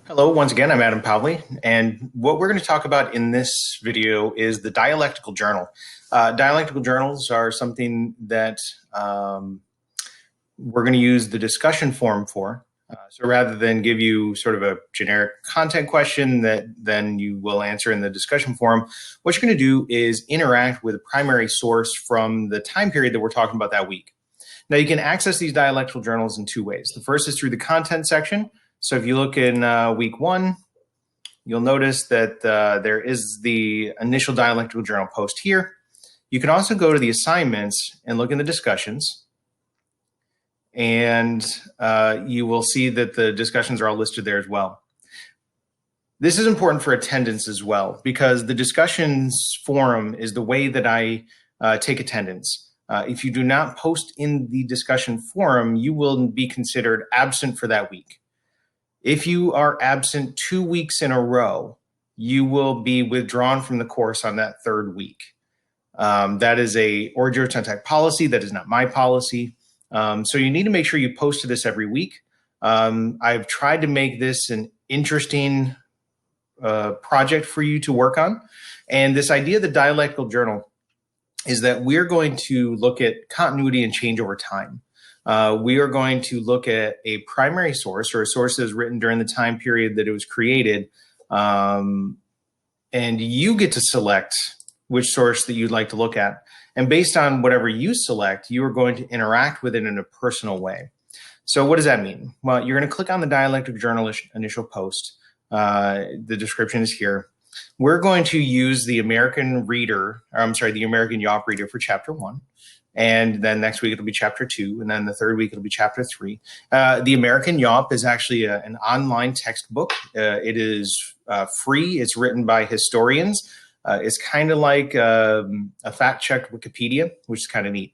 Hello, once again, I'm Adam Pavley, and what we're going to talk about in this video is the Dialectical Journal. Dialectical journals are something that we're going to use the discussion forum for. So rather than give you sort of a generic content question that then you will answer in the discussion forum, what you're going to do is interact with a primary source from the time period that we're talking about that week. Now, you can access these dialectical journals in two ways. The first is through the content section. So if you look in week one, you'll notice that there is the initial dialectical journal post here. You can also go to the assignments and look in the discussions, and you will see that the discussions are all listed there as well. This is important for attendance as well, because the discussions forum is the way that I take attendance. If you do not post in the discussion forum, you will be considered absent for that week. If you are absent 2 weeks in a row, you will be withdrawn from the course on that third week. That is a Georgetown Tech policy. That is not my policy. So you need to make sure you post to this every week. I've tried to make this an interesting project for you to work on. And this idea of the dialectical journal is that we're going to look at continuity and change over time. We are going to look at a primary source, or a source that was written during the time period that it was created, and you get to select which source that you'd like to look at. And based on whatever you select, you are going to interact with it in a personal way. So what does that mean? Well, you're going to click on the Dialectical Journal initial post. The description is here. We're going to use the American Reader, or I'm sorry, the American Yawp Reader for Chapter 1. And then next week it'll be Chapter 2. And then the third week it'll be Chapter 3. The American Yawp is actually an online textbook. It is free. It's written by historians. It's kind of like a fact-checked Wikipedia, which is kind of neat.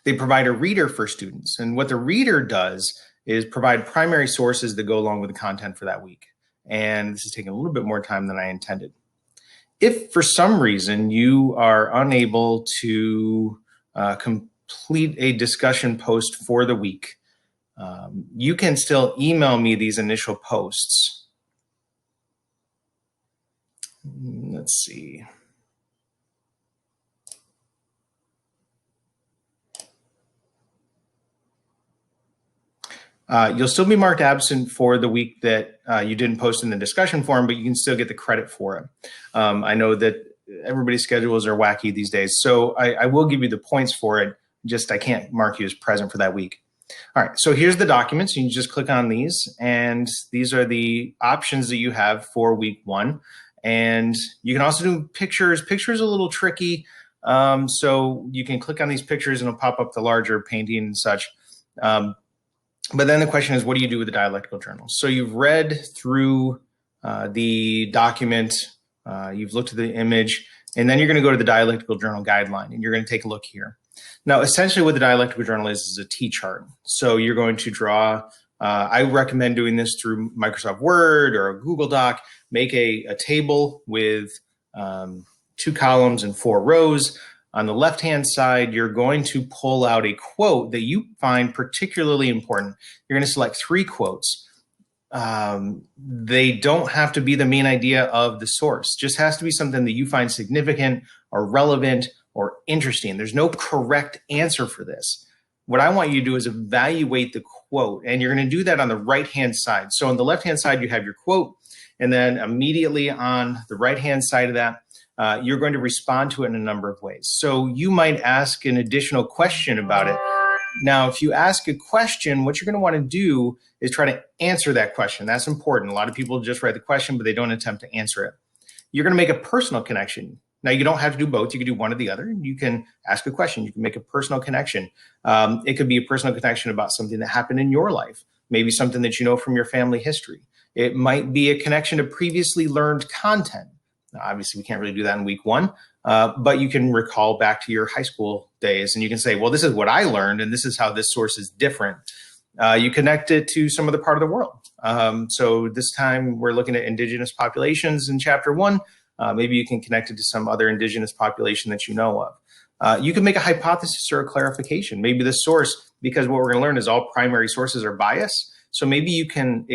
They provide a reader for students. And what the reader does is provide primary sources that go along with the content for that week. And this is taking a little bit more time than I intended. If for some reason you are unable to complete a discussion post for the week, you can still email me these initial posts. Let's see. You'll still be marked absent for the week that you didn't post in the discussion forum, but you can still get the credit for it. I know that everybody's schedules are wacky these days, so I will give you the points for it, just I can't mark you as present for that week. All right, so here's the documents. You can just click on these, and these are the options that you have for week one. And you can also do pictures. Pictures are a little tricky, so you can click on these pictures and it'll pop up the larger painting and such. But then the question is, what do you do with the dialectical journal? So you've read through the document, you've looked at the image, and then you're going to go to the dialectical journal guideline, and you're going to take a look here. Now, essentially what the dialectical journal is a T-chart. So you're going to draw, I recommend doing this through Microsoft Word or a Google Doc, make a table with 2 columns and 4 rows. On the left-hand side, you're going to pull out a quote that you find particularly important. You're going to select 3 quotes. They don't have to be the main idea of the source. Just has to be something that you find significant or relevant or interesting. There's no correct answer for this. What I want you to do is evaluate the quote, and you're going to do that on the right-hand side. So on the left-hand side, you have your quote, and then immediately on the right-hand side of that, you're going to respond to it in a number of ways. So you might ask an additional question about it. Now, if you ask a question, what you're going to want to do is try to answer that question. That's important. A lot of people just write the question, but they don't attempt to answer it. You're going to make a personal connection. Now, you don't have to do both. You can do one or the other. You can ask a question. You can make a personal connection. It could be a personal connection about something that happened in your life, maybe something that you know from your family history. It might be a connection to previously learned content. Now, obviously, we can't really do that in week one, but you can recall back to your high school days, and you can say, well, this is what I learned, and this is how this source is different. You connect it to some other part of the world. So this time we're looking at indigenous populations in Chapter 1. Maybe you can connect it to some other indigenous population that you know of. You can make a hypothesis or a clarification. Maybe the source, because what we're going to learn is all primary sources are biased. So maybe you can